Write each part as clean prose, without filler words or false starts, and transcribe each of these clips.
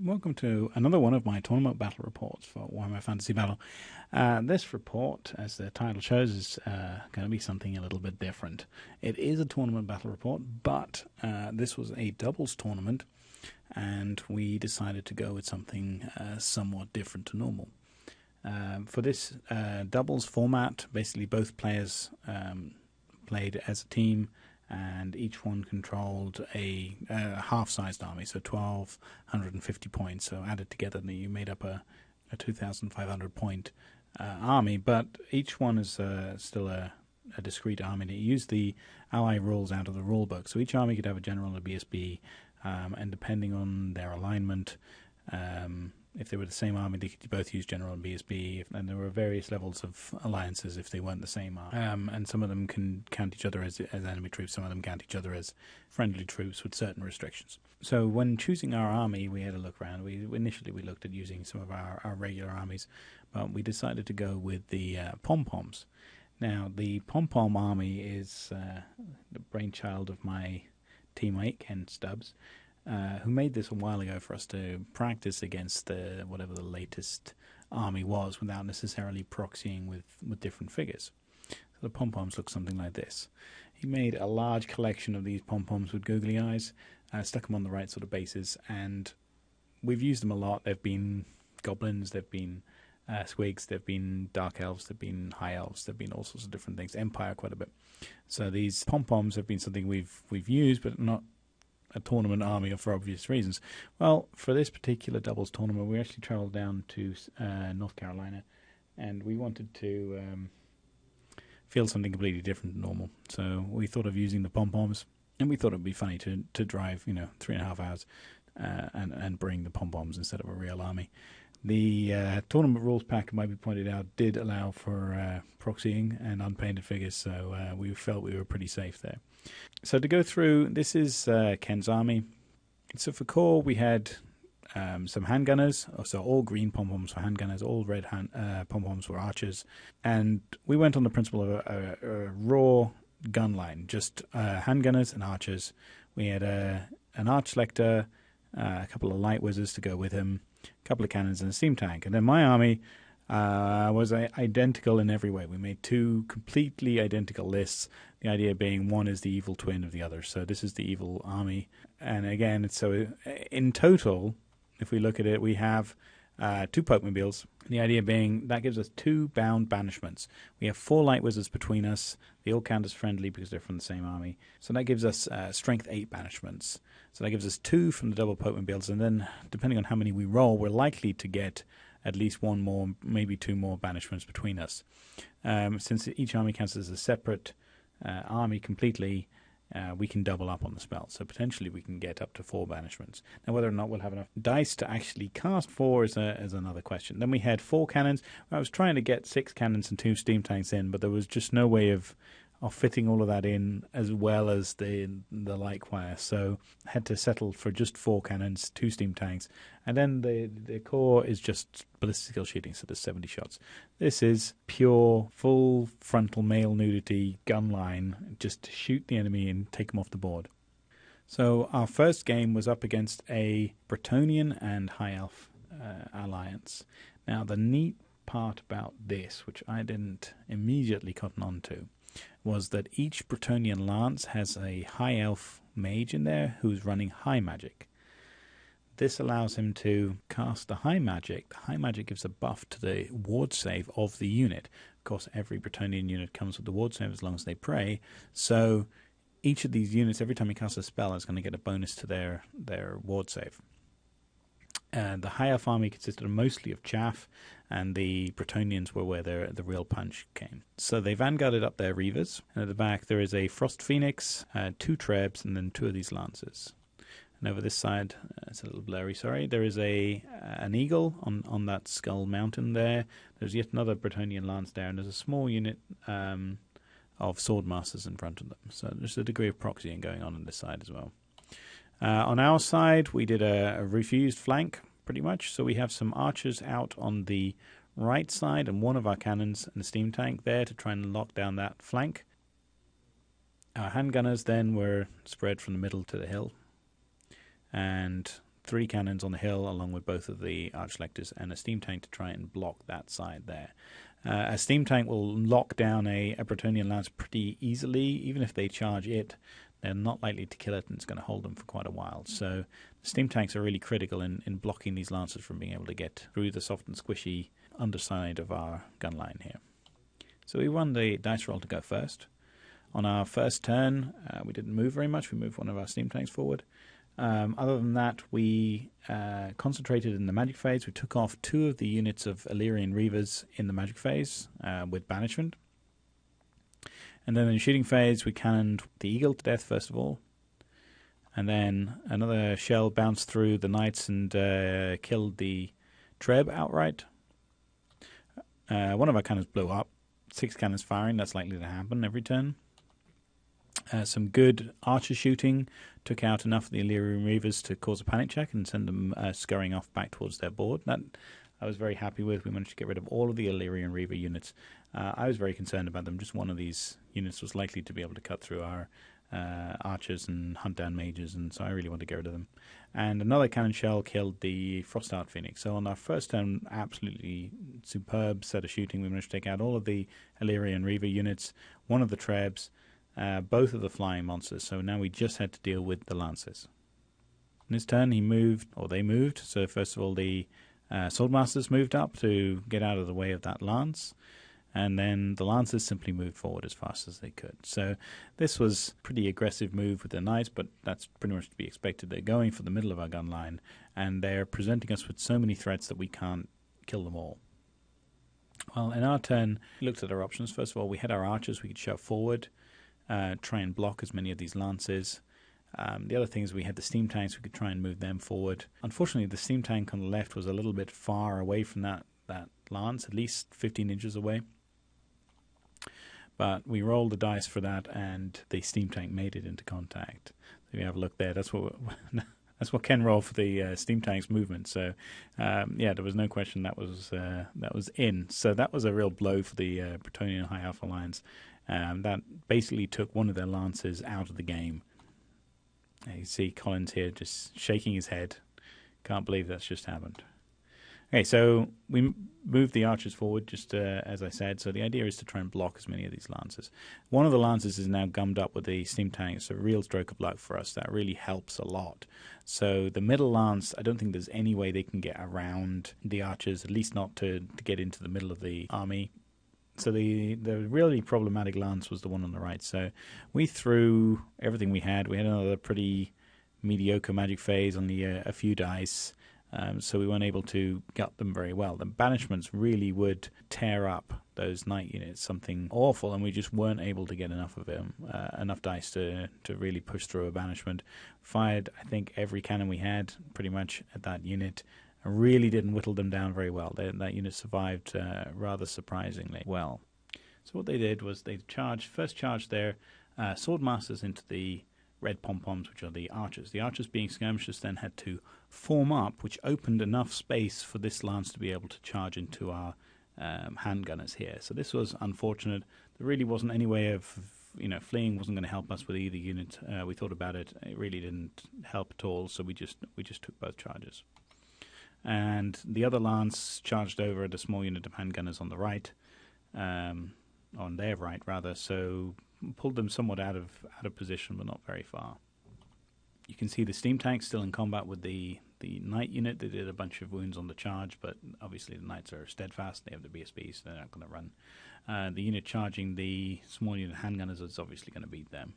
Welcome to another one of my tournament battle reports for Warhammer Fantasy Battle. This report, as the title shows, is going to be something a little bit different. It is a tournament battle report, but this was a doubles tournament, and we decided to go with something somewhat different to normal. For this doubles format, basically both players played as a team, and each one controlled a half-sized army, so 1,250 points. So added together, you made up a 2,500 point army, but each one is still a discrete army. They used the ally rules out of the rule book, so each army could have a general and a BSB, and depending on their alignment, if they were the same army, they could both use general and BSB, and there were various levels of alliances if they weren't the same army. And some of them can count each other as enemy troops, some of them count each other as friendly troops with certain restrictions. So when choosing our army, we had a look around. Initially we looked at using some of our regular armies, but we decided to go with the pom-poms. Now, the pom-pom army is the brainchild of my teammate, Ken Stubbs, who made this a while ago for us to practice against whatever the latest army was without necessarily proxying with different figures. So the pom-poms look something like this. He made a large collection of these pom-poms with googly eyes, stuck them on the right sort of bases, and we've used them a lot. They've been goblins, they've been squigs, they've been dark elves, they've been high elves, they've been all sorts of different things, empire quite a bit. So these pom-poms have been something we've used, but not a tournament army for obvious reasons. Well, for this particular doubles tournament, we actually travelled down to North Carolina, and we wanted to field something completely different than normal. So we thought of using the pom-poms, and we thought it would be funny to drive 3.5 hours and bring the pom-poms instead of a real army. The tournament rules pack, it might be pointed out, did allow for proxying and unpainted figures, so we felt we were pretty safe there. So to go through, this is Ken's army. So for core, we had some handgunners, so all green pom-poms for handgunners, all red pom-poms for archers, and we went on the principle of a raw gun line, just handgunners and archers. We had an arch selector, a couple of light wizards to go with him, a couple of cannons and a steam tank. And then my army was identical in every way. We made two completely identical lists, the idea being one is the evil twin of the other. So this is the evil army. And again, so in total, if we look at it, we have 2 Pokemobiles. The idea being that gives us 2 bound banishments. We have 4 light wizards between us. They all count as friendly because they're from the same army. So that gives us strength 8 banishments. So that gives us 2 from the double Pokemobiles. And then, depending on how many we roll, we're likely to get at least 1 more, maybe 2 more banishments between us. Since each army counts as a separate army completely, we can double up on the spell. So potentially we can get up to 4 banishments. Now, whether or not we'll have enough dice to actually cast 4 is another question. Then we had 4 cannons. I was trying to get 6 cannons and 2 steam tanks in, but there was just no way of fitting all of that in as well as the light choir. So I had to settle for just 4 cannons, 2 steam tanks, and then the core is just ballistic skill shooting, so there's 70 shots. This is pure, full frontal male nudity gun line, just to shoot the enemy and take them off the board. So our first game was up against a Bretonnian and High Elf alliance. Now the neat part about this, which I didn't immediately cotton on to, was that each Bretonnian lance has a high elf mage in there who's running high magic. This allows him to cast the high magic. The high magic gives a buff to the ward save of the unit. Of course, every Bretonnian unit comes with the ward save as long as they pray. So each of these units, every time he casts a spell, is going to get a bonus to their ward save. The high elf army consisted mostly of chaff, and the Bretonnians were where the real punch came. So they vanguarded up their reavers, and at the back there is a frost phoenix, 2 trebs, and then 2 of these lancers. And over this side, it's a little blurry, sorry, there is an eagle on that skull mountain there. There's yet another Bretonnian lance there, and there's a small unit of sword masters in front of them. So there's a degree of proxying going on this side as well. On our side, we did a refused flank, pretty much. So we have some archers out on the right side and one of our cannons and a steam tank there to try and lock down that flank. Our handgunners then were spread from the middle to the hill. And 3 cannons on the hill, along with both of the archlectors, and a steam tank to try and block that side there. A steam tank will lock down a Bretonnian lance pretty easily. Even if they charge it, they're not likely to kill it, and it's going to hold them for quite a while. So the steam tanks are really critical in blocking these lancers from being able to get through the soft and squishy underside of our gun line here. So we run the dice roll to go first. On our first turn, we didn't move very much. We moved one of our steam tanks forward. Other than that, we concentrated in the magic phase. We took off 2 of the units of Illyrian Reavers in the magic phase with banishment. And then in the shooting phase, we cannoned the eagle to death first of all. And then another shell bounced through the knights and killed the Treb outright. One of our cannons blew up. 6 cannons firing, that's likely to happen every turn. Some good archer shooting took out enough of the Illyrian Reavers to cause a panic check and send them scurrying off back towards their board. That I was very happy with. We managed to get rid of all of the Illyrian Reaver units. I was very concerned about them. Just one of these units was likely to be able to cut through our archers and hunt down mages, and so I really wanted to get rid of them. And another cannon shell killed the Frostart Phoenix. So on our first turn, absolutely superb set of shooting. We managed to take out all of the Illyrian Reaver units, one of the Trebs, both of the flying monsters. So now we just had to deal with the Lancers. In his turn, he moved, or they moved. So first of all, the Swordmasters moved up to get out of the way of that lance. And then the Lancers simply moved forward as fast as they could. So this was a pretty aggressive move with the Knights, but that's pretty much to be expected. They're going for the middle of our gun line, and they're presenting us with so many threats that we can't kill them all. Well, in our turn, we looked at our options. First of all, we had our archers we could shove forward, try and block as many of these lances. The other thing is we had the steam tanks. We could try and move them forward. Unfortunately, the steam tank on the left was a little bit far away from that lance, at least 15 inches away. But we rolled the dice for that, and the steam tank made it into contact. So if you have a look there, that's what Ken rolled for the steam tank's movement. So yeah, there was no question that was in. So that was a real blow for the Bretonnian High Alpha Alliance. That basically took one of their lances out of the game. You see Collins here just shaking his head. Can't believe that's just happened. Okay, so we moved the archers forward, just as I said. So the idea is to try and block as many of these lances. One of the lances is now gummed up with the steam tank. It's a real stroke of luck for us. That really helps a lot. So the middle lance, I don't think there's any way they can get around the archers, at least not to get into the middle of the army. So the really problematic lance was the one on the right. So we threw everything we had. We had another pretty mediocre magic phase, only a few dice. So we weren't able to gut them very well. The banishments really would tear up those knight units, something awful, and we just weren't able to get enough of them, enough dice to really push through a banishment. Fired, I think, every cannon we had pretty much at that unit. I really didn't whittle them down very well. That unit survived rather surprisingly well. So what they did was they first charged their swordmasters into the red pom-poms, which are the archers. The archers, being skirmishers, then had to form up, which opened enough space for this lance to be able to charge into our handgunners here. So this was unfortunate. There really wasn't any way of, fleeing wasn't going to help us with either unit. We thought about it. It really didn't help at all, so we just took both charges. And the other lance charged over at a small unit of handgunners on the right, on their right rather, so pulled them somewhat out of position, but not very far. You can see the steam tank still in combat with the knight unit. They did a bunch of wounds on the charge, but obviously the knights are steadfast. They have the BSB, so they're not going to run. The unit charging the small unit handgunners is obviously going to beat them.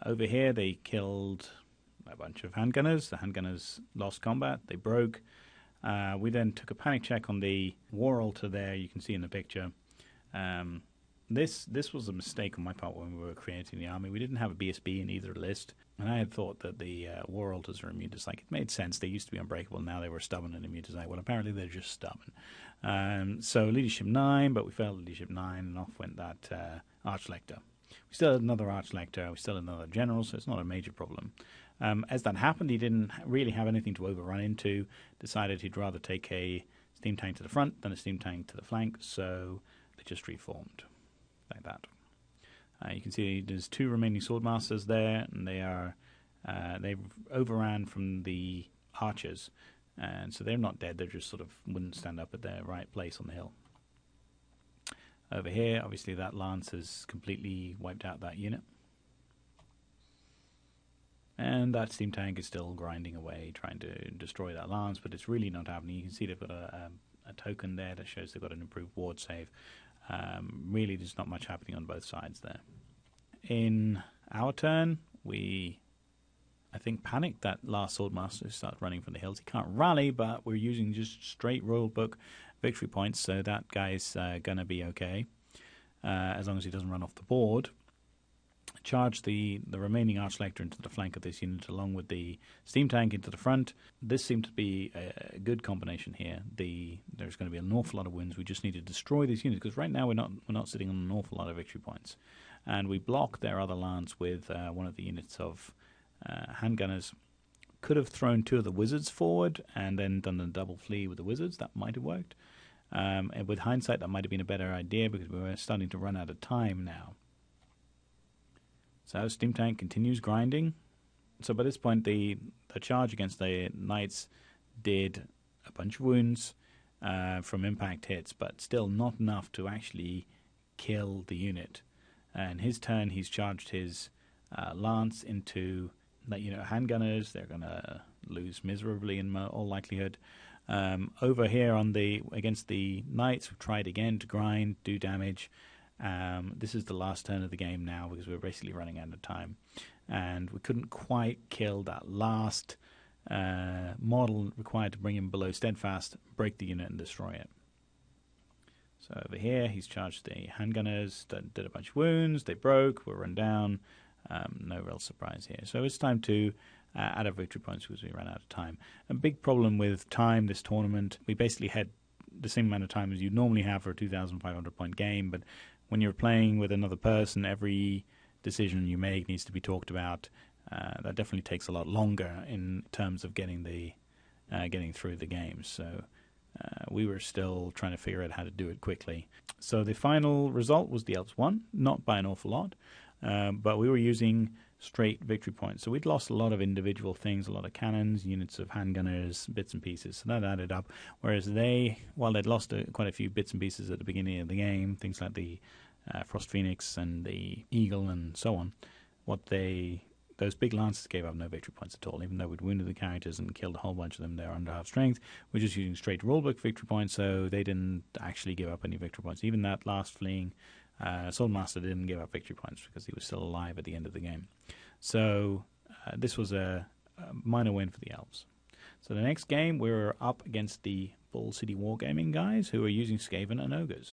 Over here, they killed a bunch of handgunners. The handgunners lost combat. They broke. We then took a panic check on the war altar there. You can see in the picture. This was a mistake on my part when we were creating the army. We didn't have a BSB in either list, and I had thought that the war altars are immune to psych. It made sense. They used to be unbreakable. Now they were stubborn and immune to psych. Well, apparently they're just stubborn. So leadership 9, but we failed leadership 9, and off went that archlector. We still had another archlector. We still had another general, so it's not a major problem. As that happened, he didn't really have anything to overrun into. Decided he'd rather take a steam tank to the front than a steam tank to the flank, so they just reformed like that. You can see there's 2 remaining swordmasters there, and they've overran from the archers, and so they're not dead. They just sort of wouldn't stand up at their right place on the hill. Over here, obviously that lance has completely wiped out that unit. And that steam tank is still grinding away, trying to destroy that lance, but it's really not happening. You can see they've got a token there that shows they've got an improved ward save. Really, there's not much happening on both sides there. In our turn, we, I think, panicked that last Swordmaster started running from the hills. He can't rally, but we're using just straight rulebook victory points, so that guy's going to be okay, as long as he doesn't run off the board. Charge the remaining Archlector into the flank of this unit along with the steam tank into the front. This seemed to be a good combination here. There's going to be an awful lot of wins. We just need to destroy these units because right now we're not sitting on an awful lot of victory points, and we block their other lance with one of the units of handgunners. Could have thrown two of the wizards forward and then done a double flee with the wizards. That might have worked. And with hindsight, that might have been a better idea because we were starting to run out of time now. So steam tank continues grinding. So by this point, the charge against the knights did a bunch of wounds from impact hits, but still not enough to actually kill the unit. And his turn, he's charged his lance into that unit of handgunners. They're going to lose miserably in all likelihood. Over here against the knights, we've tried again to grind, do damage. This is the last turn of the game now because we're basically running out of time, and we couldn't quite kill that last model required to bring him below steadfast, break the unit and destroy it. So over here he's charged the handgunners, did a bunch of wounds, they broke, were run down. No real surprise here. So it's time to add our victory points because we ran out of time. A big problem with time this tournament, we basically had the same amount of time as you normally have for a 2,500 point game, but when you're playing with another person, every decision you make needs to be talked about. That definitely takes a lot longer in terms of getting through the game. So we were still trying to figure out how to do it quickly. So the final result was the Elves won, not by an awful lot, but we were using straight victory points. So we'd lost a lot of individual things, a lot of cannons, units of handgunners, bits and pieces. So that added up. Whereas while they'd lost quite a few bits and pieces at the beginning of the game, things like the Frost Phoenix and the Eagle and so on, those big lances gave up no victory points at all. Even though we'd wounded the characters and killed a whole bunch of them, they're under half strength. We're just using straight rulebook victory points, so they didn't actually give up any victory points. Even that last fleeing Swordmaster didn't give up victory points because he was still alive at the end of the game. So this was a minor win for the Elves. So the next game, we're up against the Bull City Wargaming guys who are using Skaven and Ogres.